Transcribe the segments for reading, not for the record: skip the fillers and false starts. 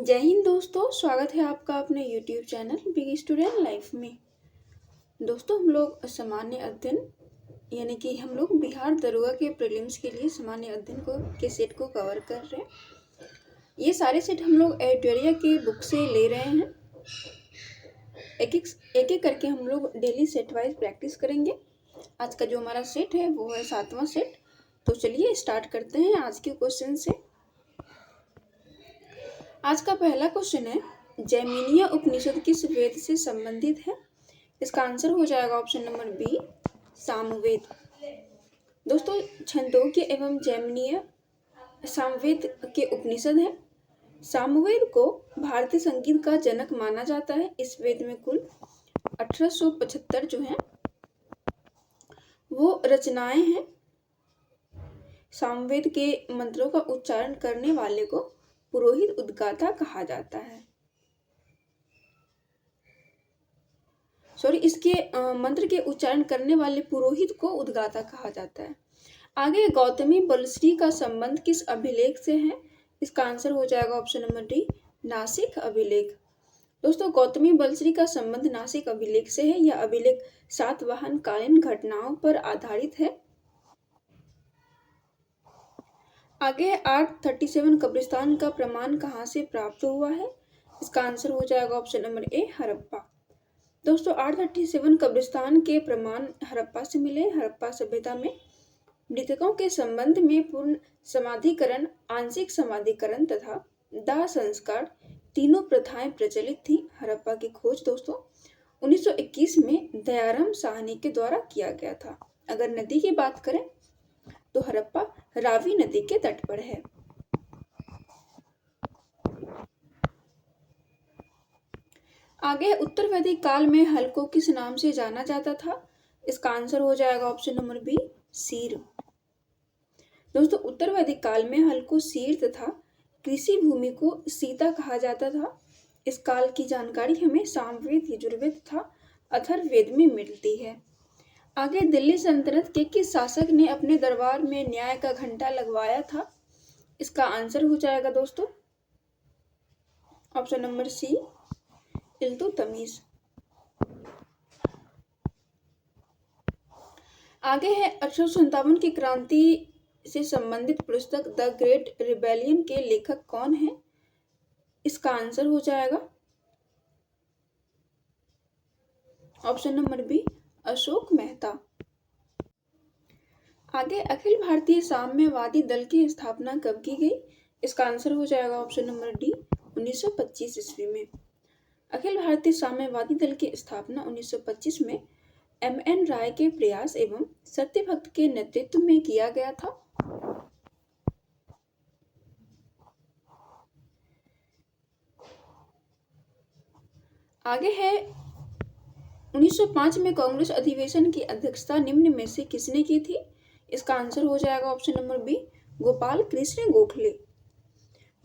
जय हिंद दोस्तों, स्वागत है आपका अपने YouTube channel big student life में। दोस्तों, हम लोग सामान्य अध्ययन यानी कि हम लोग बिहार दरोगा के प्रीलिम्स के लिए सामान्य अध्ययन के सेट को कवर कर रहे हैं। ये सारे सेट हम लोग एडिटोरिया के बुक से ले रहे हैं। एक एक करके हम लोग डेली सेट वाइज प्रैक्टिस करेंगे। आज का जो हमारा सेट है वो है 7वां सेट। तो चलिए स्टार्ट करते हैं आज के क्वेश्चन से। आज का पहला क्वेश्चन है, जैमिनीय उपनिषद किस वेद से संबंधित है? इसका आंसर हो जाएगा ऑप्शन नंबर बी, सामवेद। दोस्तों, छंदोग्य एवं जैमिनीय सामवेद के उपनिषद है। सामवेद को भारतीय संगीत का जनक माना जाता है। इस वेद में कुल 1875 जो हैं वो रचनाएं हैं। सामवेद के मंत्रों का उच्चारण करने वाले को पुरोहित उद्गाता कहा जाता है। इसके मंत्र के उच्चारण करने वाले पुरोहित को उद्गाता कहा जाता है। आगे, गौतमी बलश्री का संबंध किस अभिलेख से है? इसका आंसर हो जाएगा ऑप्शन नंबर डी, नासिक अभिलेख। दोस्तों, गौतमी बलश्री का संबंध नासिक अभिलेख से है। यह अभिलेख सातवाहन कालीन घटनाओं पर आधारित है। आगे, 837 कब्रिस्तान का प्रमाण कहाँ से प्राप्त हुआ है? इसका आंसर हो जाएगा ऑप्शन नंबर ए, हड़प्पा। दोस्तों, 837 कब्रिस्तान के प्रमाण हड़प्पा से मिले। हड़प्पा सभ्यता में मृतकों के संबंध में पूर्ण समाधिकरण, आंशिक समाधिकरण तथा दाह संस्कार तीनों प्रथाएं प्रचलित थी। हड़प्पा की खोज दोस्तों 1921 में दयाराम साहनी के द्वारा किया गया था। अगर नदी की बात करें तो हड़प्पा रावी नदी के तट पर है। आगे, उत्तर वैदिक काल में हल को किस नाम से जाना जाता था? इसका आंसर हो जाएगा ऑप्शन नंबर बी, सीर। दोस्तों, उत्तर वैदिक काल में हल को सीर तथा कृषि भूमि को सीता कहा जाता था। इस काल की जानकारी हमें सामवेद, यजुर्वेद तथा अथर्ववेद में मिलती है। आगे, दिल्ली सल्तनत के किस शासक ने अपने दरबार में न्याय का घंटा लगवाया था? इसका आंसर हो जाएगा दोस्तों ऑप्शन नंबर सी, इल्तुतमिश। आगे है, 1857 की क्रांति से संबंधित पुस्तक द ग्रेट रिबेलियन के लेखक कौन है? इसका आंसर हो जाएगा option number B, Ashok Mehta. आगे, अखिल भारतीय साम्यवादी दल की स्थापना कब की गई? इसका आंसर हो जाएगा ऑप्शन नंबर डी, 1925 ईस्वी में। अखिल भारतीय साम्यवादी दल की स्थापना 1925 में M.N. राय के प्रयास एवं सत्यभक्त के नेतृत्व में किया गया था। आगे है, 1905 में कांग्रेस अधिवेशन की अध्यक्षता निम्न में से किसने की थी? इसका आंसर हो जाएगा option number B, Gopal Krishna Gokhale.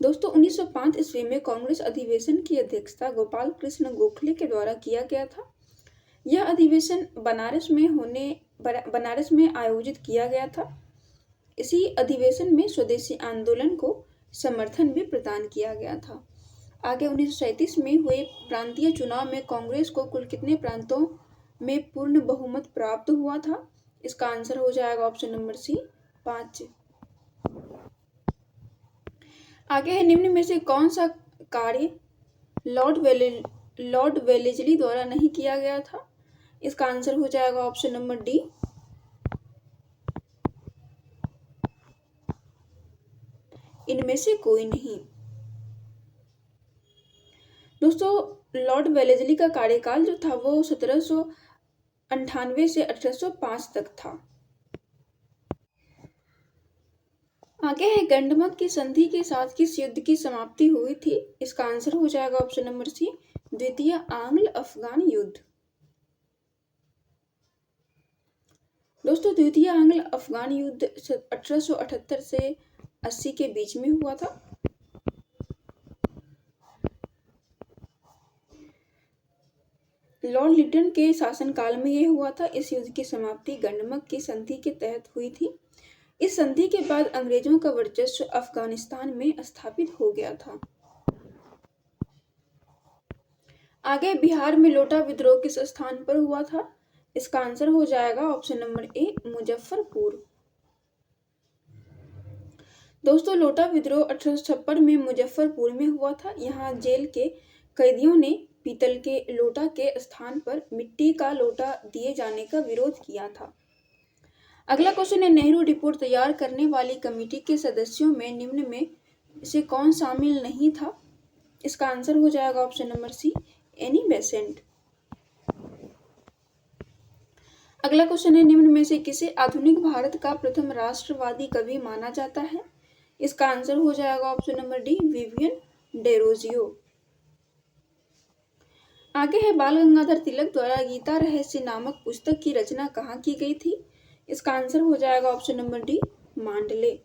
दोस्तों, 1905 ईस्वी में कांग्रेस अधिवेशन की अध्यक्षता गोपाल कृष्ण गोखले के द्वारा किया गया था। यह अधिवेशन बनारस में आयोजित किया गया था। इसी अधिवेशन में स्वदेशी आंदोलन को समर्थन भी प्रदान किया गया था। आगे, 1937 में हुए प्रांतीय चुनाव में कांग्रेस को कुल कितने प्रांतों में पूर्ण बहुमत प्राप्त हुआ था? इसका आंसर हो जाएगा ऑप्शन नंबर सी, 5। आगे है, निम्न में से कौन सा कार्य लॉर्ड वेलेस्ली द्वारा नहीं किया गया था? इसका आंसर हो जाएगा ऑप्शन नंबर डी, इनमें से कोई नहीं। दोस्तों, लॉर्ड वेलेस्ली का कार्यकाल जो था वो 1798 से 1805 तक था। आगे है, गंडमक की संधि के साथ किस युद्ध की समाप्ति हुई थी? इसका आंसर हो जाएगा ऑप्शन नंबर सी, द्वितीय आंग्ल अफगान युद्ध। दोस्तों, द्वितीय आंग्ल अफगान युद्ध 1878 से 80 के बीच में हुआ था। लॉर्ड लिटन के शासनकाल में यह हुआ था। इस युद्ध की समाप्ति गंडमक की संधि के तहत हुई थी। इस संधि के बाद अंग्रेजों का वर्चस्व अफगानिस्तान में स्थापित हो गया था। आगे बिहार में लोटा विद्रोह किस स्थान पर हुआ था? इसका आंसर हो जाएगा ऑप्शन नंबर ए मुजफ्फरपुर। दोस्तों लोटा विद्रोह 1856 में मुजफ्फरपुर में हुआ था। यहाँ जेल के कैदियों ने पीतल के लोटा के स्थान पर मिट्टी का लोटा दिए जाने का विरोध किया था। अगला क्वेश्चन है, नेहरू रिपोर्ट तैयार करने वाली कमेटी के सदस्यों में निम्न में से कौन शामिल नहीं था? इसका आंसर हो जाएगा option number see Annie Besant. अगला क्वेश्चन है, निम्न में से किसे आधुनिक भारत का प्रथम राष्ट्रवादी कवि माना जाता है? इसका आंसर हो जाएगा option number D Vivian Derozio. आगे है, बाल गंगाधर तिलक द्वारा गीता रहस्य नामक पुस्तक की रचना कहाँ की गई थी? इसका आंसर हो जाएगा ऑप्शन नंबर डी मांडले।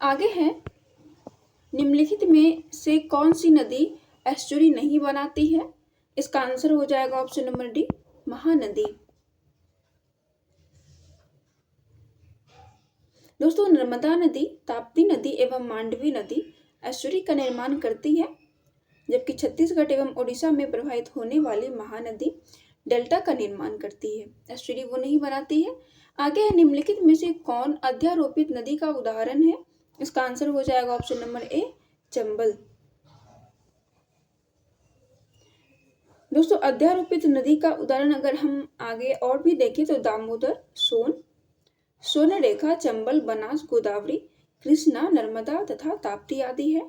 आगे है, निम्नलिखित में से कौन सी नदी एस्चुरी नहीं बनाती है? इसका आंसर हो जाएगा ऑप्शन नंबर डी महानदी। दोस्तों नर्मदा नदी, ताप्ती नदी एवं मांडवी नदी एस्चुरी का निर्माण करती है, जबकि छत्तीसगढ़ एवं ओडिशा में प्रवाहित होने वाली महानदी डेल्टा का निर्माण करती है, एस्चुरी वो नहीं बनाती है। आगे है, निम्नलिखित में से कौन अध्यारोपित नदी का उदाहरण है? इसका आंसर हो जाएगा ऑप्शन नंबर ए चंबल। दोस्तों अध्यारोपित नदी का उदाहरण अगर हम आगे और भी देखें तो दामोदर, सोन, स्वर्णरेखा, चंबल, बनास, गोदावरी, कृष्णा, नर्मदा तथा ताप्ती आदि है।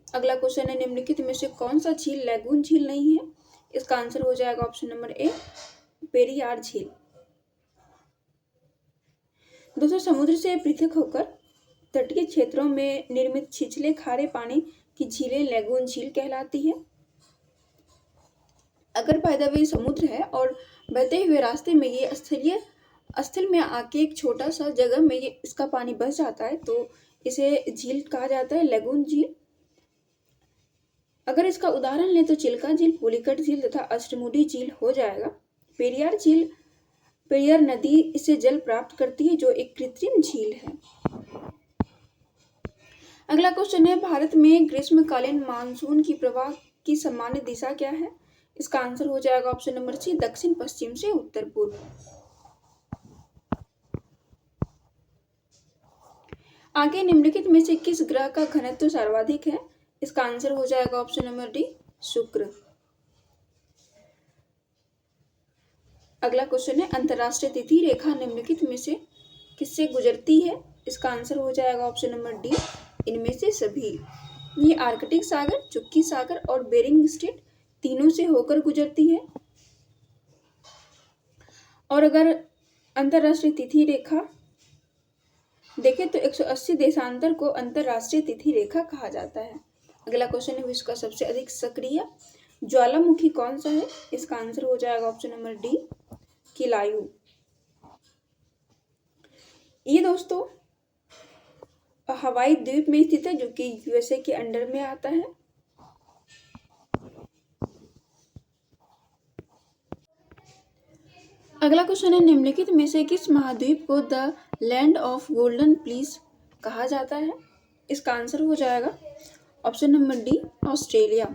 अगला क्वेश्चन है, निम्नलिखित में से कौन सा झील लैगून झील नहीं है? इसका आंसर हो जाएगा ऑप्शन नंबर ए पेरियार झील। दोस्तों समुद्र से पृथक होकर तटीय क्षेत्रों में निर्मित छिछले खारे पानी की झीलें लैगून झील कहलाती है। अगर पैदावार समुद्र है और बहते हुए रास्ते में ये स्थल में आके एक छोटा सा जगह में ये इसका पानी बस जाता है तो इसे झील कहा जाता है, लैगून झील। अगर इसका उदाहरण लें तो चिल्का झील, पुलिकट झील तथा अष्टमुडी झील हो जाएगा। पेरियार झील, पेरियार नदी इससे जल प्राप्त करती है जो एक कृत्रिम झील है। अगला क्वेश्चन है, भारत में ग्रीष्मकालीन मानसून की प्रवाह की सामान्य दिशा क्या है? इसका आंसर हो जाएगा ऑप्शन नंबर सी दक्षिण पश्चिम से उत्तर पूर्व। आगे निम्नलिखित में से किस ग्रह का घनत्व सर्वाधिक है? इसका आंसर हो जाएगा ऑप्शन नंबर डी शुक्र। अगला क्वेश्चन है, अंतरराष्ट्रीय तिथि रेखा निम्नलिखित में से किससे गुजरती है? इसका आंसर हो जाएगा ऑप्शन नंबर डी इनमें से सभी। ये आर्कटिक सागर, चुक्की सागर और बेरिंग स्ट्रेट तीनों से होकर गुजरती है। और अगर अंतरराष्ट्रीय तिथि रेखा देखें तो 180 देशांतर को अंतरराष्ट्रीय तिथि रेखा कहा जाता है। अगला क्वेश्चन है, विश्व का सबसे अधिक सक्रिय ज्वालामुखी कौन सा है? इसका आंसर हो जाएगा ऑप्शन नंबर डी किलायू। ये दोस्तों हवाई द्वीप में स्थित है जो कि यूएसए के अंडर में आता है। अगला क्वेश्चन है, निम्नलिखित में से किस महाद्वीप को the land of golden please कहा जाता है? इसका आंसर हो जाएगा ऑप्शन नंबर डी ऑस्ट्रेलिया।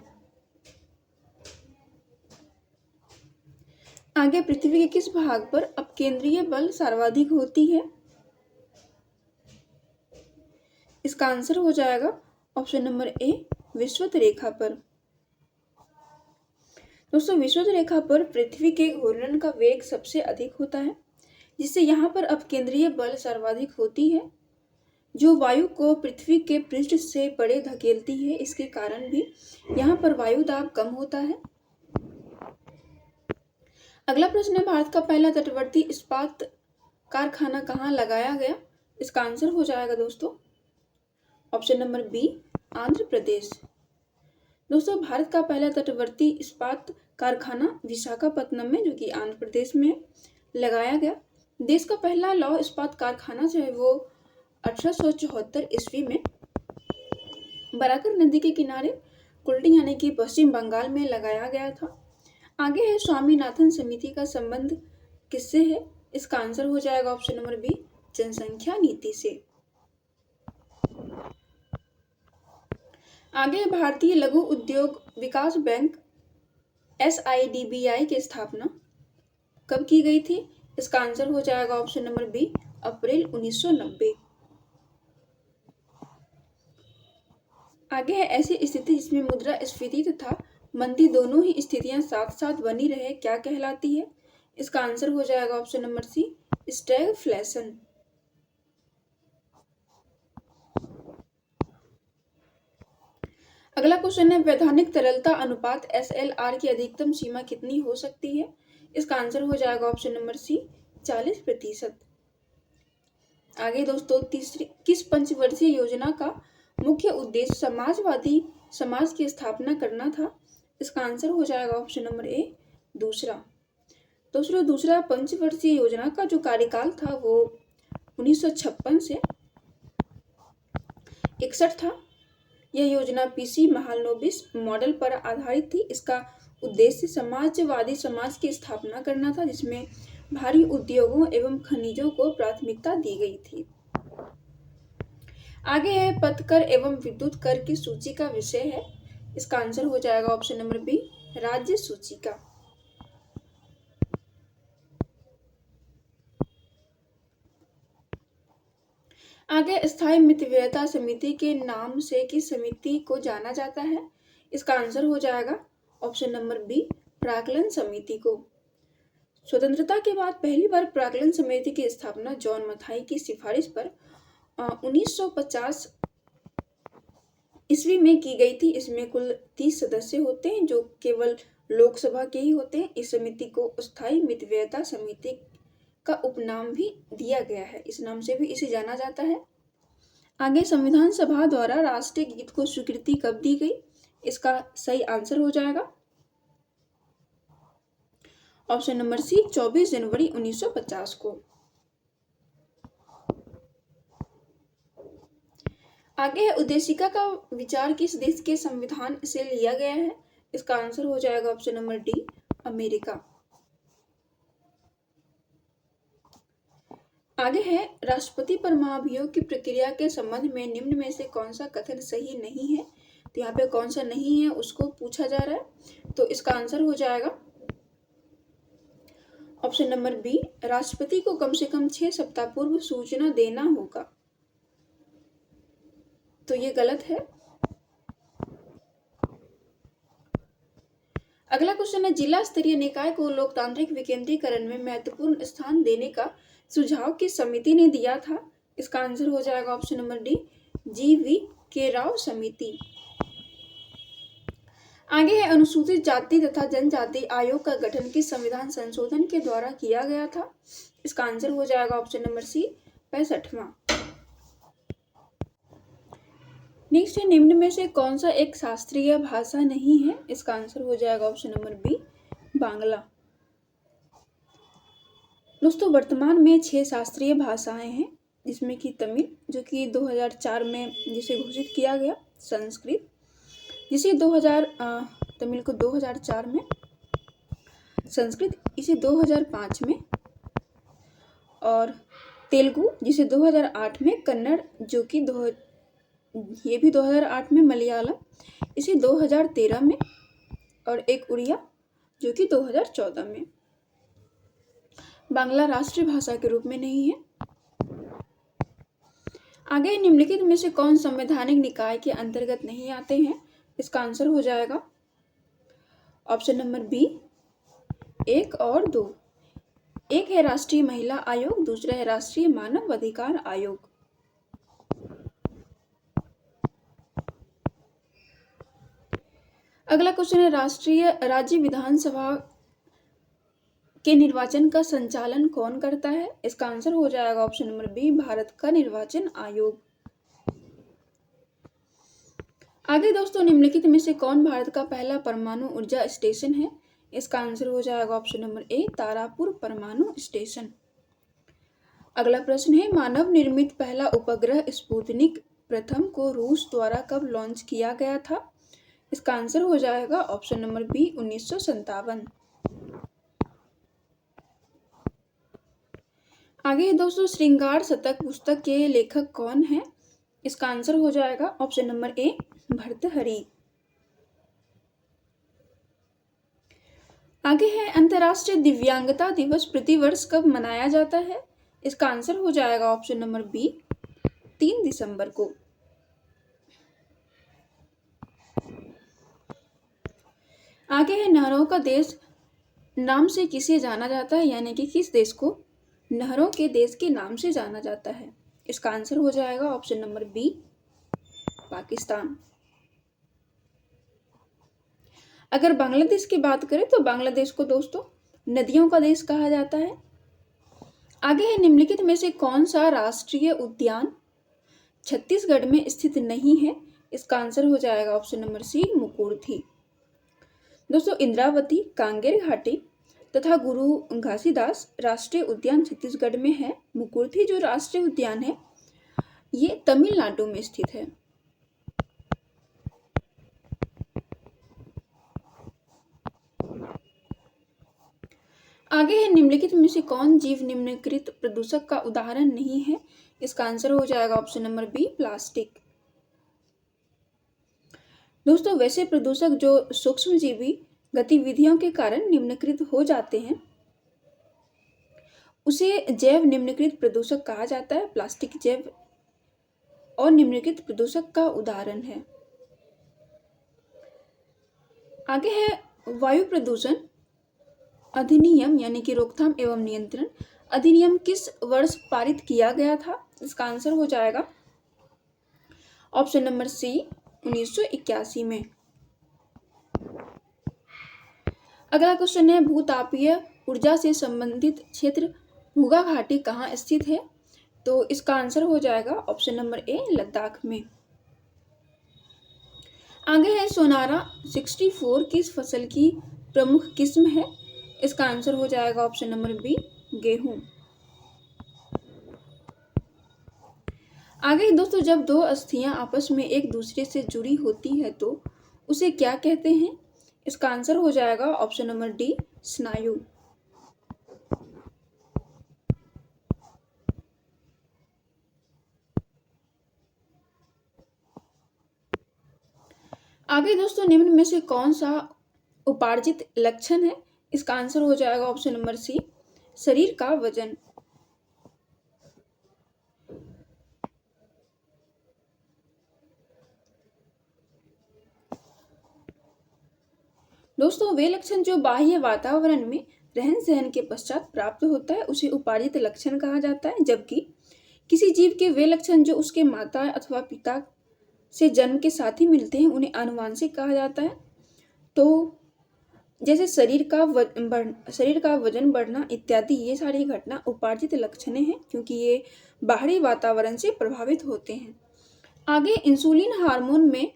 आगे पृथ्वी के किस भाग पर अपकेंद्रीय बल सर्वाधिक होती है? इसका आंसर हो जाएगा ऑप्शन नंबर ए विषुवत रेखा पर। दोस्तों विषुवत रेखा पर पृथ्वी के घूर्णन का वेग सबसे अधिक होता है, जिससे यहाँ पर अपकेंद्रीय बल सर्वाधिक होती है, जो वायु को पृथ्वी के पृष्ठ से परे धकेलती है। इसके कारण भी यहाँ पर वायु दाब कम होता है। अगला प्रश्न है, भारत का पहला तटवर्ती इस्पात कारखाना कहाँ लगाया गया? इसका आंसर हो जाएगा दोस्तों option number B Andhra Pradesh. दोस्तों भारत का पहला तटवर्ती इस्पात कारखाना विशाखापत्तनम में जो कि आंध्र प्रदेश में लगाया गया। देश का पहला लौह इस्पात कारखाना जो है वो 1874 ईस्वी में बराकर नदी के किनारे कुल्टी यानी कि पश्चिम बंगाल में लगाया गया था। आगे है, स्वामीनाथन समिति का संबंध किससे है? इसका आंसर हो जाएगा ऑप्शन नंबर बी जनसंख्या नीति से। आगे भारतीय लघु उद्योग विकास बैंक SIDBI की स्थापना कब की गई थी? इसका आंसर हो जाएगा ऑप्शन नंबर बी, अप्रैल 1990। आगे है ऐसी स्थिति जिसमें मुद्रा स्फीति तथा मंदी दोनों ही स्थितियां साथ साथ बनी रहे, क्या कहलाती है? इसका आंसर हो जाएगा ऑप्शन नंबर सी, स्टैगफ्लेशन। अगला क्वेश्चन है वैधानिक तरलता अनुपात SLR की अधिकतम सीमा कितनी हो सकती है? इसका आंसर हो जाएगा ऑप्शन नंबर सी, 40%। आगे दोस्तों तीसरी, किस पंचवर्षीय योजना का मुख्य उद्देश्य समाजवादी समाज की स्थापना करना था? इसका आंसर हो जाएगा ऑप्शन नंबर ए, दूसरा। दोस्तों दूसरा पंचवर्षीय योजना का जो कार्यकाल था वो 1956 से 61 था। यह योजना PC महालनोबिस मॉडल पर आधारित थी। इसका उद्देश्य समाजवादी समाज की स्थापना करना था जिसमें भारी उद्योगों एवं खनिजों को प्राथमिकता दी गई थी। आगे है पथकर एवं विद्युत कर की सूची का विषय है। इसका आंसर हो जाएगा ऑप्शन नंबर बी, राज्य सूचिका। आगे स्थायी मितव्ययता समिति के नाम से किस समिति को जाना जाता है? इसका आंसर हो जाएगा ऑप्शन नंबर बी, प्राक्कलन समिति को। स्वतंत्रता के बाद पहली बार प्राक्कलन समिति की स्थापना जॉन मथाई की सिफारिश पर 1950 ईस्वी में की गई थी। इसमें कुल 30 सदस्य होते हैं जो केवल लोकसभा के ही होते हैं। इस समिति को स्थायी मितव्ययता समिति का उपनाम भी दिया गया है, इस नाम से भी इसे जाना जाता है। आगे संविधान सभा द्वारा राष्ट्रीय गीत को स्वीकृति कब दी गई? इसका सही आंसर हो जाएगा ऑप्शन नंबर सी, 24 जनवरी 1950 को। आगे है उद्देशिका का विचार किस देश के संविधान से लिया गया है? इसका आंसर हो जाएगा ऑप्शन नंबर डी, अमेरिका। आगे है राष्ट्रपति पर महाभियोग की प्रक्रिया के संबंध में निम्न में से कौन सा कथन सही नहीं है? तो यहाँ पे कौन सा नहीं है उसको पूछा जा रहा है, तो इसका आंसर हो जाएगा ऑप्शन नंबर बी, राष्ट्रपति को कम से कम 6 सप्ताह पूर्व सूचना देना होगा, तो ये गलत है। अगला क्वेश्चन है जिला स्तरीय निकाय को लोकतांत्रिक विकेंद्रीकरण में महत्वपूर्ण स्थान देने का सुझाव किस समिति ने दिया था? इसका आंसर हो जाएगा option number D, GV Rao समिति। आगे है अनुसूचित जाति तथा जनजाति आयोग का गठन किस संविधान संशोधन के द्वारा किया गया था? इसका आंसर हो जाएगा ऑप्शन नंबर सी, 65वां। नेक्स्ट है निम्न में से कौन सा एक शास्त्रीय भाषा नहीं है? इसका आंसर हो जाएगा ऑप्शन नंबर बी, बांग्ला। दोस्तों वर्तमान में 6 शास्त्रीय भाषाएं हैं जिसमें कि तमिल जो कि 2004 में जिसे घोषित किया गया, संस्कृत जिसे तमिल को 2004 में, संस्कृत इसे 2005 में, और तेलुगु जिसे 2008 में, कन्नड़ जो कि ये भी 2008 में, मलयालम इसे 2013 में, और एक उड़िया जो कि 2014 में। बांग्ला राष्ट्रीय भाषा के रूप में नहीं है। आगे निम्नलिखित में से कौन संवैधानिक निकाय के अंतर्गत नहीं आते हैं? इसका आंसर हो जाएगा ऑप्शन नंबर बी, 1 और 2। एक है राष्ट्रीय महिला आयोग, दूसरा है राष्ट्रीय मानव अधिकार आयोग। अगला क्वेश्चन है राज्य विधानसभा के निर्वाचन का संचालन कौन करता है? इसका आंसर हो जाएगा ऑप्शन नंबर बी, भारत का निर्वाचन आयोग। आगे दोस्तों निम्नलिखित में से कौन भारत का पहला परमाणु ऊर्जा स्टेशन है? इसका आंसर हो जाएगा ऑप्शन नंबर ए, तारापुर परमाणु स्टेशन। अगला प्रश्न है मानव निर्मित पहला उपग्रह स्पुतनिक प्रथम को रूस द्वारा कब लॉन्च किया गया था? इसका आंसर हो जाएगा ऑप्शन नंबर बी, 1957। आगे दोस्तों श्रृंगार शतक पुस्तक के लेखक कौन है? इसका आंसर हो जाएगा ऑप्शन नंबर ए, भर्तहरि। आगे है अंतर्राष्ट्रीय दिव्यांगता दिवस प्रतिवर्ष कब मनाया जाता है? इसका आंसर हो जाएगा ऑप्शन नंबर बी 3 दिसंबर को। आगे है नहरों का देश नाम से किसे जाना जाता है, यानी कि किस देश को नहरों के देश के नाम से जाना जाता है? इसका आंसर हो जाएगा ऑप्शन नंबर बी पाकिस्तान। अगर बांग्लादेश की बात करें तो बांग्लादेश को दोस्तों नदियों का देश कहा जाता है। आगे है निम्नलिखित में से कौन सा राष्ट्रीय उद्यान छत्तीसगढ़ में स्थित नहीं है? इसका आंसर हो जाएगा ऑप्शन नंबर सी मुकुरथी। दोस्तों इंद्रावती, कांगेर घाटी तथा गुरु घासीदास राष्ट्रीय उद्यान छत्तीसगढ़ में है। मुकुरथी जो राष्ट्रीय उद्यान है ये तमिलनाडु में स्थित है। आगे है निम्नलिखित में से कौन जीव निम्नलिखित प्रदूषक का उदाहरण नहीं है? इसका आंसर हो जाएगा ऑप्शन नंबर बी प्लास्टिक। दोस्तों वैसे प्रदूषक जो सूक्ष्मजीवी गतिविधियों के कारण निम्नकृत हो जाते हैं उसे जैव निम्नकृत प्रदूषक कहा जाता है। प्लास्टिक जैव और निम्नलिखित प्रदूषक का उदाहरण है। आगे है वायु प्रदूषण अधिनियम यानी कि रोकथाम एवं नियंत्रण अधिनियम किस वर्ष पारित किया गया था? इसका आंसर हो जाएगा ऑप्शन नंबर सी 1981 में। अगला क्वेश्चन है भूतापीय ऊर्जा से संबंधित क्षेत्र भूगा घाटी कहाँ स्थित है? तो इसका आंसर हो जाएगा ऑप्शन नंबर ए लद्दाख में। आगे है सोनारा 64 किस फसल की प्रमुख किस्म है? इसका आंसर हो जाएगा ऑप्शन नंबर बी गेहूं। आगे दोस्तों जब दो अस्थियां आपस में एक दूसरे से जुड़ी होती है तो उसे क्या कहते हैं? इसका आंसर हो जाएगा ऑप्शन नंबर डी स्नायु। आगे दोस्तों निम्न में से कौन सा उपार्जित लक्षण है? इसका आंसर हो जाएगा ऑप्शन नंबर सी शरीर का वजन। दोस्तों वे लक्षण जो बाह्य वातावरण में रहन सहन के पश्चात प्राप्त होता है उसे उपार्जित लक्षण कहा जाता है, जबकि किसी जीव के वे लक्षण जो उसके माता अथवा पिता से जन्म के साथ ही मिलते हैं उन्हें आनुवांशिक कहा जाता है। तो जैसे शरीर का वजन बढ़ना इत्यादि ये सारी घटना उपार्जित लक्षण हैं क्योंकि ये बाहरी वातावरण से प्रभावित होते हैं। आगे इंसुलिन हार्मोन में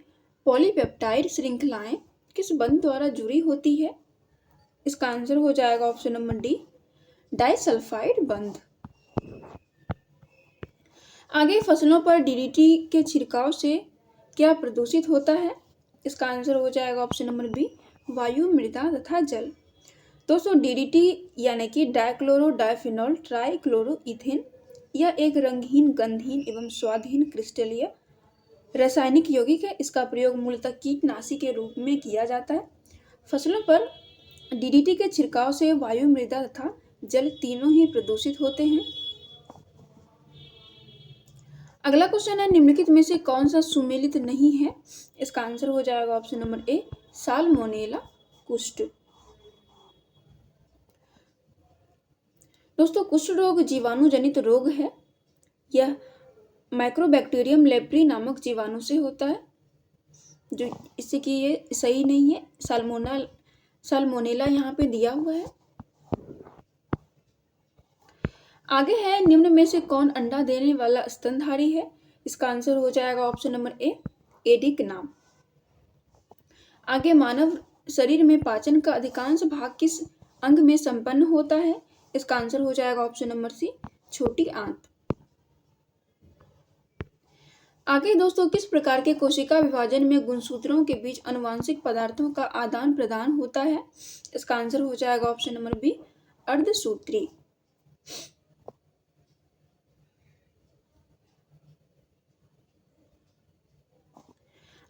पॉलीपेप्टाइड श्रृंखलाएं किस बंध द्वारा जुड़ी होती है? इसका आंसर हो जाएगा ऑप्शन नंबर डी डाइसल्फाइड बंध। आगे फसलों पर डीडीटी के छिड़काव से क्या प्रदूषित होता है? इसका आंसर हो जाएगा ऑप्शन नंबर बी वायु, मृदा तथा जल। दोस्तों डीडीटी यानी कि डाइक्लोरो डाइफिनॉल ट्राइक्लोरोइथेन यह एक रंगहीन, गंधहीन एवं स्वादहीन क्रिस्टलीय रासायनिक यौगिक है। इसका प्रयोग मूलतः कीटनाशी के रूप में किया जाता है। फसलों पर डीडीटी के छिड़काव से वायु, मृदा तथा जल तीनों ही प्रदूषित होते हैं। अगला क्वेश्चन है निम्नलिखित में से कौन सा सुमेलित नहीं है? इसका आंसर हो जाएगा ऑप्शन नंबर ए साल्मोनेला कुष्ठ। दोस्तों कुष्ठ रोग जीवाणु जनित रोग है। यह माइक्रोबैक्टीरियम लेप्री नामक जीवाणु से होता है, जो इससे कि ये सही नहीं है। साल्मोनेला यहाँ पे दिया हुआ है। आगे है निम्न में से कौन अंडा देने वाला स्तनधारी है? इसका आंसर हो जाएगा ऑप्शन नंबर ए एडिक नाम। आगे मानव शरीर में पाचन का अधिकांश भाग किस अंग में संपन्न होता है? इसका आंसर हो जाएगा ऑप्शन नंबर सी छोटी आंत। आगे दोस्तों किस प्रकार के कोशिका विभाजन में गुणसूत्रों के बीच आनुवांशिक पदार्थों का आदान प्रदान होता है? इसका आंसर हो जाएगा ऑप्शन नंबर बी अर्धसूत्री।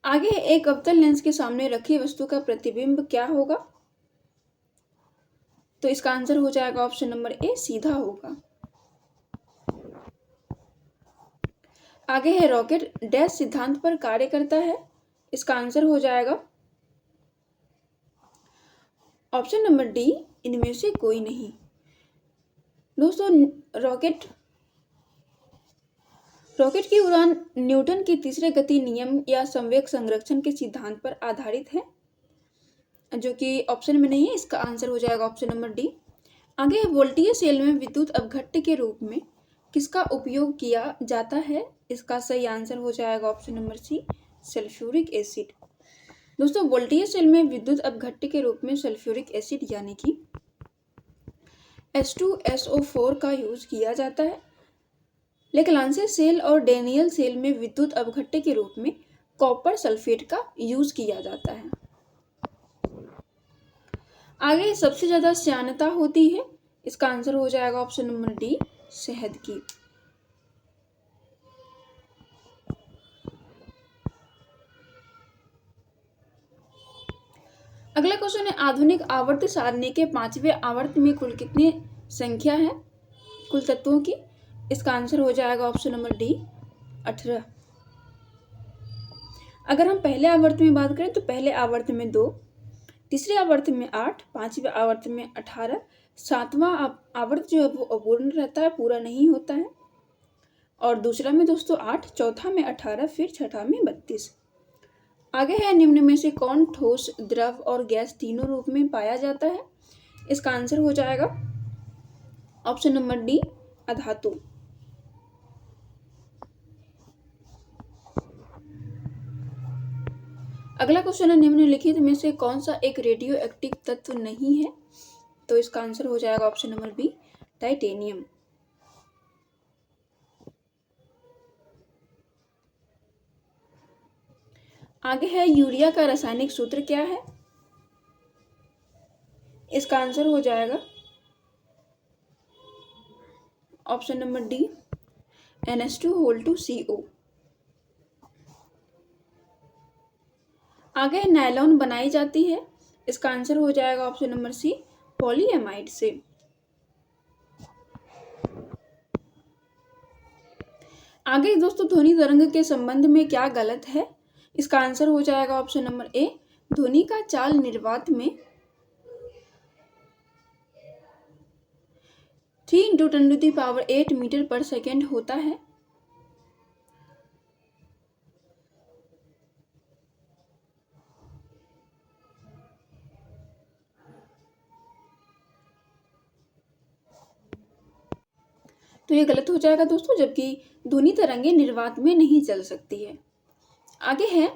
आगे एक अवतल लेंस के सामने रखी वस्तु का प्रतिबिंब क्या होगा? तो इसका आंसर हो जाएगा ऑप्शन नंबर ए, सीधा होगा। आगे है रॉकेट डैश सिद्धांत पर कार्य करता है। इसका आंसर हो जाएगा ऑप्शन नंबर डी, इनमें से कोई नहीं। दोस्तों रॉकेट की उड़ान न्यूटन के तीसरे गति नियम या संवेग संरक्षण के सिद्धांत पर आधारित है, जो कि ऑप्शन में नहीं है। इसका आंसर हो जाएगा ऑप्शन नंबर डी। आगे है वोल्टीय सेल में विद्युत अपघट्य के रूप में किसका उपयोग किया जाता है? इसका सही आंसर हो जाएगा option number C, sulphuric acid. दोस्तों वोल्टीय सेल में विद्युत अपघट्य के रूप में सल्फ्यूरिक एसिड यानी कि H2SO4 का यूज किया जाता है। लेक्लांसे सेल और डेनियल सेल में विद्युत अपघट्य के रूप में कॉपर सल्फेट का यूज किया जाता है। आगे सबसे ज्यादा श्यानता होती है। इसका आंसर हो जाएगा ऑप्शन नंबर डी, शहद की। अगला क्वेश्चन है आधुनिक आवर्त सारणी के 5वें आवर्त में कुल कितनी संख्या है कुल तत्वों की? इसका आंसर हो जाएगा ऑप्शन नंबर डी, 18। अगर हम पहले आवर्त में बात करें तो पहले आवर्त में 2, तीसरे आवर्त में 8, पांचवें आवर्त में 18, सातवां आवर्त जो है वो अपूर्ण रहता है, पूरा नहीं होता है। और दूसरा में दोस्तों 8, चौथा में 18, फिर छठा में 32। आगे है निम्न में से कौन ठोस, द्रव और गैस तीनों रूप में पाया जाता है? इसका आंसर हो जाएगा ऑप्शन नंबर डी, अधातु। अगला क्वेश्चन है निम्नलिखित में से कौन सा एक रेडियो एक्टिव तत्व नहीं है? तो इसका आंसर हो जाएगा ऑप्शन नंबर बी, टाइटेनियम। आगे है यूरिया का रासायनिक सूत्र क्या है? इसका आंसर हो जाएगा ऑप्शन नंबर डी, NH2CO। आगे नायलॉन बनाई जाती है। इसका आंसर हो जाएगा ऑप्शन नंबर सी, पॉलीएमाइड से। आगे दोस्तों ध्वनि तरंग के संबंध में क्या गलत है? इसका आंसर हो जाएगा ऑप्शन नंबर ए, ध्वनि का चाल निर्वात में 3 × 10⁸ मीटर पर सेकेंड होता है। तो ये गलत हो जाएगा दोस्तों, जबकि ध्वनि तरंगे निर्वात में नहीं चल सकती है। आगे है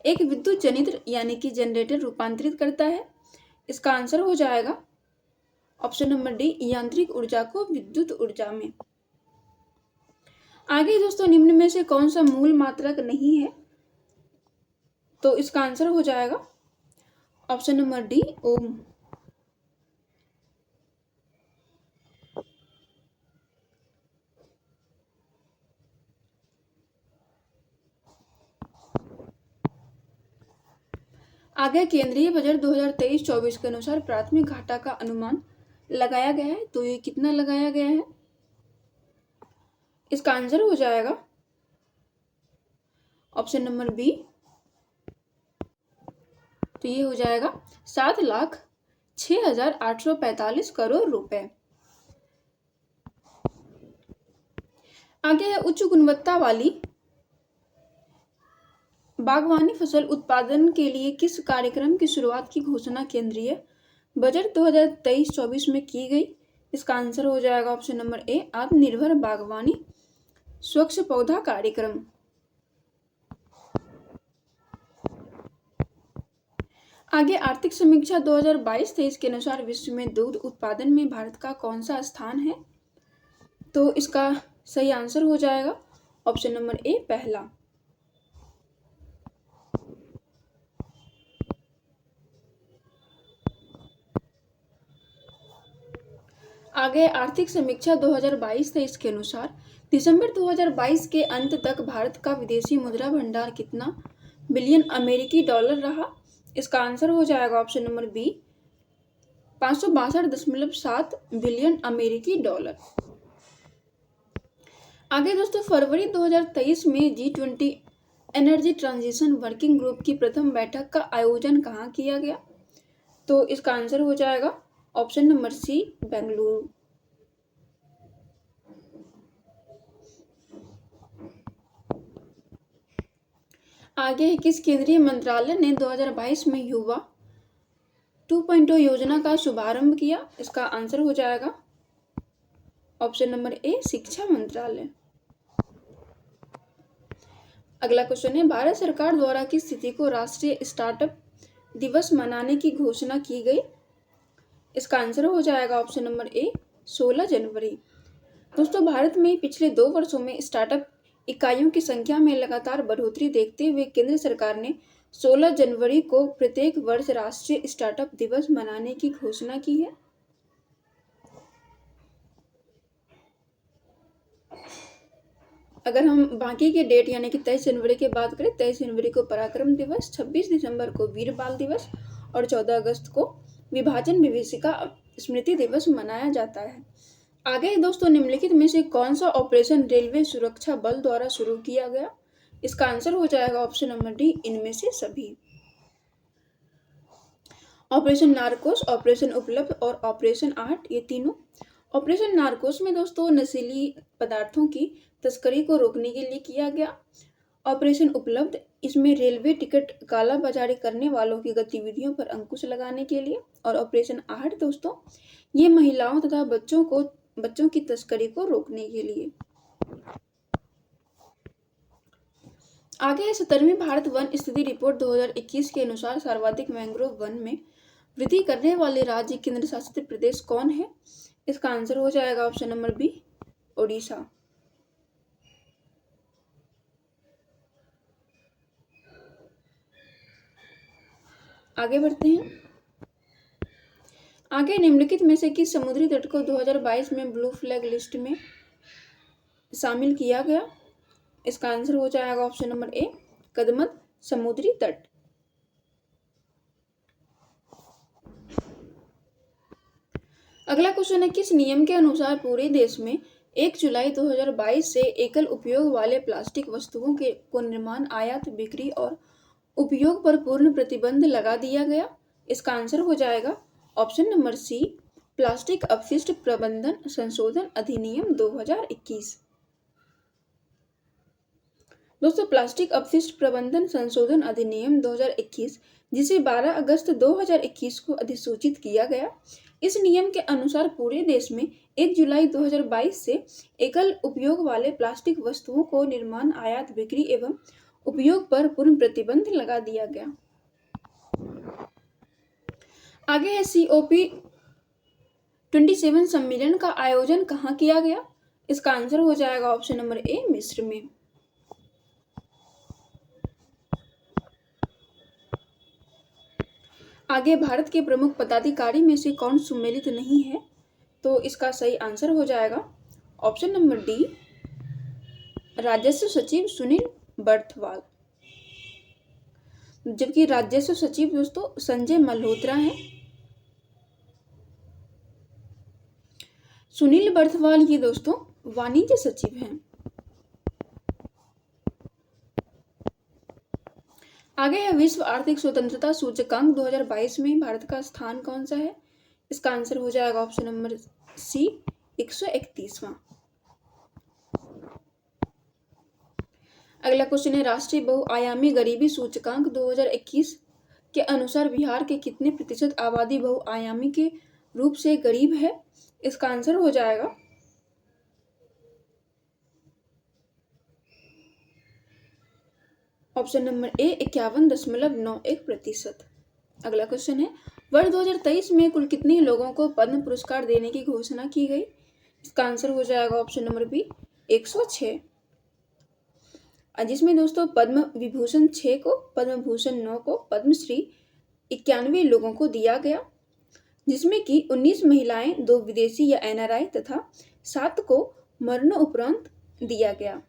एक विद्युत जनित्र यानी कि जनरेटर रूपांतरित करता है। इसका आंसर हो जाएगा ऑप्शन नंबर डी, यांत्रिक ऊर्जा को विद्युत ऊर्जा में। आगे दोस्तों निम्न में से कौन सा मूल मात्रक नहीं है? तो इसका आंसर हो जाएगा ऑप्शन नंबर डी, ओम। आगे केंद्रीय बजट 2023-24 के अनुसार प्राथमिक घाटा का अनुमान लगाया गया है। तो ये कितना लगाया गया है? इसका आंसर हो जाएगा ऑप्शन नंबर बी, तो ये हो जाएगा 7,06,845 करोड़ रुपए। आगे है उच्च गुणवत्ता वाली बागवानी फसल उत्पादन के लिए किस कार्यक्रम की शुरुआत की घोषणा केंद्रीय बजट 2023-24 में की गई? इसका आंसर हो जाएगा ऑप्शन नंबर ए, आत्मनिर्भर बागवानी स्वच्छ पौधा कार्यक्रम। आगे आर्थिक समीक्षा 2022-23 के अनुसार विश्व में दूध उत्पादन में भारत का कौन सा स्थान है? तो इसका सही आंसर हो जाएगा ऑप्शन नंबर ए, पहला। आगे आर्थिक समीक्षा 2022-23 के अनुसार दिसंबर 2022 के अंत तक भारत का विदेशी मुद्रा भंडार कितना बिलियन अमेरिकी डॉलर रहा? इसका आंसर हो जाएगा ऑप्शन नंबर बी, 562.7 बिलियन अमेरिकी डॉलर। आगे दोस्तों फरवरी 2023 में G20 energy transition working group की प्रथम बैठक का आयोजन कहाँ किया गया? तो इसका आंसर हो जाएगा ऑप्शन नंबर सी, बेंगलुरु। आगे है किस केंद्रीय मंत्रालय ने 2022 में युवा 2.0 योजना का शुभारंभ किया? इसका आंसर हो जाएगा ऑप्शन नंबर ए, शिक्षा मंत्रालय। अगला क्वेश्चन है भारत सरकार द्वारा किस तिथि को राष्ट्रीय स्टार्टअप दिवस मनाने की घोषणा की गई? इसका आंसर हो जाएगा ऑप्शन नंबर ए, 16 जनवरी। दोस्तों भारत में पिछले 2 वर्षों में स्टार्टअप इकाइयों की संख्या में लगातार बढ़ोतरी देखते हुए केंद्र सरकार ने 16 जनवरी को प्रत्येक वर्ष राष्ट्रीय स्टार्टअप दिवस मनाने की घोषणा की है। अगर हम बाकी के डेट यानी कि 23 जनवरी की बात करें, 23 जनवरी को पराक्रम दिवस, 26 दिसंबर को वीर बाल दिवस और 14 अगस्त को विभाजन विभीषिका स्मृति दिवस मनाया जाता है। आगे दोस्तों निम्नलिखित में से कौन सा ऑपरेशन रेलवे सुरक्षा बल द्वारा शुरू किया गया? इसका आंसर हो जाएगा ऑप्शन नंबर डी, इनमें से सभी। ऑपरेशन नारकोस, ऑपरेशन उपलब्ध और ऑपरेशन आहट, ये तीनों। ऑपरेशन नारकोस में दोस्तों नशीली पदार्थों की तस्करी को रोकने के लिए किया गया। ऑपरेशन उपलब्ध, इसमें रेलवे टिकट कालाबाजारी करने वालों की गतिविधियों पर अंकुश लगाने के लिए। और ऑपरेशन आहट दोस्तों, ये महिलाओं तथा बच्चों की तस्करी को रोकने के लिए। आगे है 17वीं भारत वन स्थिति रिपोर्ट 2021 के अनुसार सर्वाधिक मैंग्रोव वन में वृद्धि करने वाले राज्य केंद्र शासित प्रदेश कौन है? इसका आंसर हो जाएगा ऑप्शन नंबर बी, ओडिशा। आगे बढ़ते हैं। आगे निम्नलिखित में से किस समुद्री तट को 2022 में ब्लू फ्लैग लिस्ट में शामिल किया गया? इसका आंसर हो जाएगा ऑप्शन नंबर ए, कदमत समुद्री तट। अगला क्वेश्चन है किस नियम के अनुसार पूरे देश में 1 जुलाई 2022 से एकल उपयोग वाले प्लास्टिक वस्तुओं को निर्माण, आयात, बिक्री और उपयोग पर पूर्ण प्रतिबंध लगा दिया गया? इसका आंसर हो जाएगा ऑप्शन नंबर सी, प्लास्टिक अपशिष्ट प्रबंधन संशोधन अधिनियम 2021। दोस्तों प्लास्टिक अपशिष्ट प्रबंधन संशोधन अधिनियम 2021, जिसे 12 अगस्त 2021 को अधिसूचित किया गया, इस नियम के अनुसार पूरे देश में 1 जुलाई 2022 से एकल उपयोग वाले प्लास्टिक वस्तुओं को निर्माण, आयात, बिक्री एवं उपयोग पर पूर्ण प्रतिबंध लगा दिया गया। आगे है COP27 सम्मेलन का आयोजन कहाँ किया गया? इसका आंसर हो जाएगा ऑप्शन नंबर ए, मिस्र में। आगे भारत के प्रमुख पदाधिकारी में से कौन सम्मिलित नहीं है? तो इसका सही आंसर हो जाएगा ऑप्शन नंबर डी, राजस्व सचिव सुनील बर्थवाल। जबकि राजस्व सचिव दोस्तों संजय मल्होत्रा हैं। सुनील बर्थवाल ये दोस्तों वाणिज्य सचिव हैं। आगे है विश्व आर्थिक स्वतंत्रता सूचकांक 2022 में भारत का स्थान कौन सा है? इसका आंसर हो जाएगा ऑप्शन नंबर सी, 131वां। अगला क्वेश्चन है राष्ट्रीय बहुआयामी गरीबी सूचकांक 2021 के अनुसार बिहार के कितने प्रतिशत आबादी बहुआयामी के रूप से गरीब है? इसका आंसर हो जाएगा ऑप्शन नंबर ए, 51.91%। अगला क्वेश्चन है वर्ष 2023 में कुल कितने लोगों को पद्म पुरस्कार देने की घोषणा की गई? इसका आंसर हो जाएगा ऑप्शन नंबर बी, 106। जिसमें दोस्तों पद्म विभूषण 6 को, पद्म भूषण 9 को, पद्मश्री 91 लोगों को दिया गया। जिसमें कि 19 महिलाएं, 2 विदेशी या एनआरआई तथा 7 को मरणोपरांत दिया गया।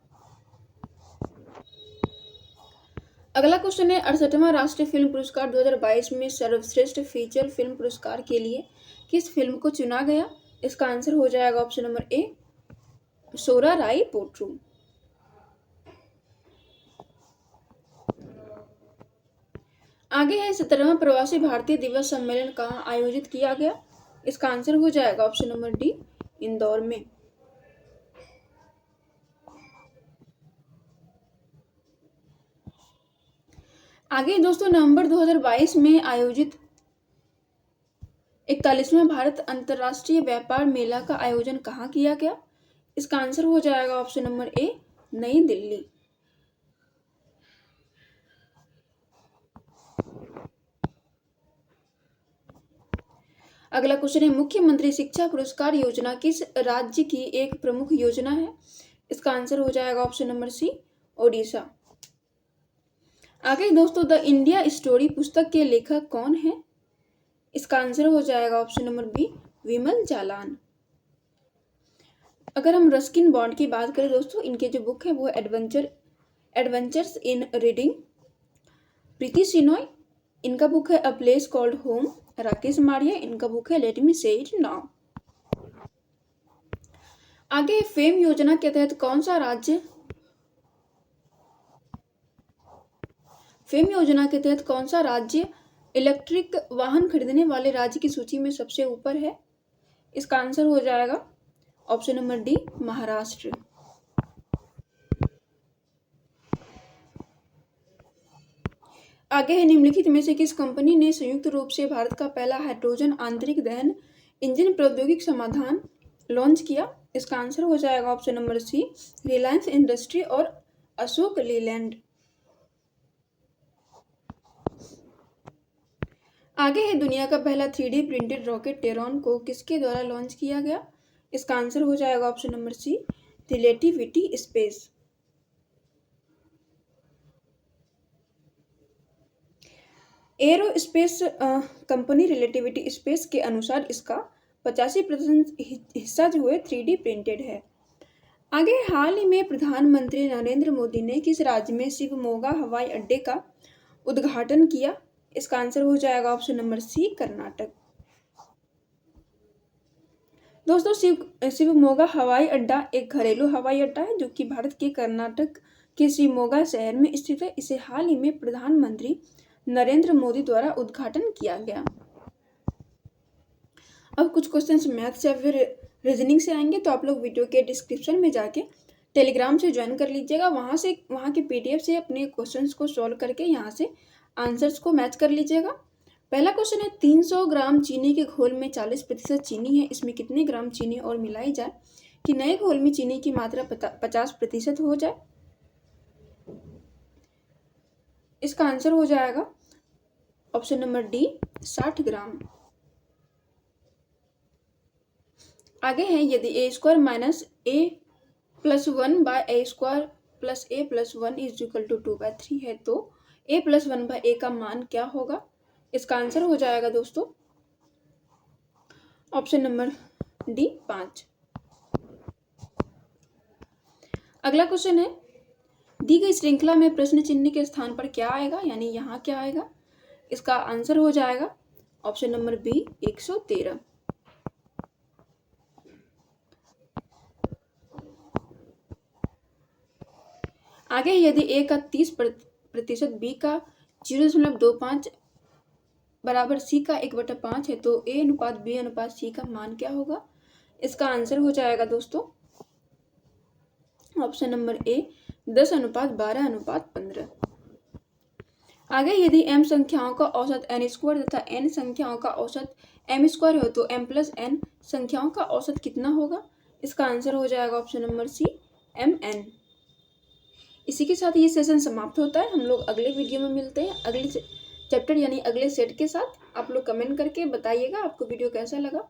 अगला क्वेश्चन है 68वां राष्ट्रीय फिल्म पुरस्कार 2022 में सर्वश्रेष्ठ फीचर फिल्म पुरस्कार के लिए किस फिल्म को चुना गया? इसका आंसर हो जाएगा ऑप्शन नंबर ए, सोराराई पोट्रू। आगे है 17वां प्रवासी भारतीय दिवस सम्मेलन कहाँ आयोजित किया गया? इसका आंसर हो जाएगा ऑप्शन नंबर डी, इंदौर में। आगे दोस्तों नवंबर 2022 में आयोजित 41वां भारत अंतर्राष्ट्रीय व्यापार मेला का आयोजन कहाँ किया गया? इसका आंसर हो जाएगा ऑप्शन नंबर ए, नई दिल्ली। अगला क्वेश्चन है मुख्यमंत्री शिक्षा पुरस्कार योजना किस राज्य की एक प्रमुख योजना है? इसका आंसर हो जाएगा ऑप्शन नंबर सी, ओडिशा। आगे दोस्तों द इंडिया स्टोरी पुस्तक के लेखक कौन है? इसका आंसर हो जाएगा ऑप्शन नंबर बी, विमल जालान। अगर हम रस्किन बॉन्ड की बात करें दोस्तों, इनके जो बुक है वो एडवेंचर्स इन रीडिंग। प्रीति सिनोय, इनका बुक है a place called home. Rakesh Maria, इनका बुक है लेट मी से इट नाउ। आगे फेम योजना के तहत कौन सा राज्य इलेक्ट्रिक वाहन खरीदने वाले राज्य की सूची में सबसे ऊपर है? इसका आंसर हो जाएगा ऑप्शन नंबर डी, महाराष्ट्र। आगे है निम्नलिखित में से किस कंपनी ने संयुक्त रूप से भारत का पहला हाइड्रोजन आंतरिक दहन इंजन प्रौद्योगिकी समाधान लॉन्च किया? इसका आंसर हो जाएगा option number C, Reliance industry और अशोक लीलैंड। आगे है दुनिया का पहला 3D प्रिंटेड रॉकेट टेरॉन को किसके द्वारा लॉन्च किया गया? इसका आंसर हो जाएगा option number C, Relativity Space. Aerospace company Relativity Space के अनुसार इसका 85% हिस्सा जो है 3D प्रिंटेड है। आगे हाल ही में प्रधानमंत्री नरेंद्र मोदी ने किस राज्य में शिवमोगा हवाई अड्डे का उद्घाटन किया? इसका आंसर हो जाएगा ऑप्शन नंबर सी, कर्नाटक। दोस्तों शिवमोगा हवाई अड्डा एक घरेलू हवाई अड्डा है जो कि भारत के कर्नाटक के शिवमोगा शहर में स्थित है। इसे हाल ही में प्रधानमंत्री नरेंद्र मोदी द्वारा उद्घाटन किया गया। अब कुछ क्वेश्चंस मैथ्स या फिर रीजनिंग से आएंगे, तो आप लोग वीडियो के डिस्क्रिप्शन में जाके टेलीग्राम से ज्वाइन कर लीजिएगा। वहाँ के PDF से अपने क्वेश्चंस को सॉल्व करके यहाँ से आंसर्स को मैच कर लीजिएगा। पहला क्वेश्चन है 300 ग्राम चीनी के घोल में 40% चीनी है, इसमें कितने ग्राम चीनी और मिलाई जाए कि नए घोल में चीनी की मात्रा 50% हो जाए? इसका आंसर हो जाएगा ऑप्शन नंबर डी, 60 ग्राम। आगे है यदि a² minus a+1 by a² plus a+1 is equal to 2/3 है तो a+1 बाय a का मान क्या होगा? इसका आंसर हो जाएगा दोस्तों ऑप्शन नंबर डी, 5। अगला क्वेश्चन है दी गई श्रृंखला में प्रश्न चिन्ह के स्थान पर क्या आएगा, यानी यहाँ क्या आएगा? इसका आंसर हो जाएगा ऑप्शन नंबर बी, 113। आगे यदि a का 30% b का 0.25 बराबर c का 1/5 है तो a/b/c का मान क्या होगा? इसका आंसर हो जाएगा दोस्तों ऑप्शन नंबर ए, 10/12/15। आगे यदि m संख्याओं का औसत n² तथा n संख्याओं का औसत m² हो तो m+n संख्याओं का औसत कितना होगा? इसका आंसर हो जाएगा ऑप्शन नंबर सी, mn। इसी के साथ ये सेशन समाप्त होता है। हम लोग अगले वीडियो में मिलते हैं अगले चैप्टर यानी अगले सेट के साथ। आप लोग कमेंट करके बताइएगा आपको वीडियो कैसा लगा।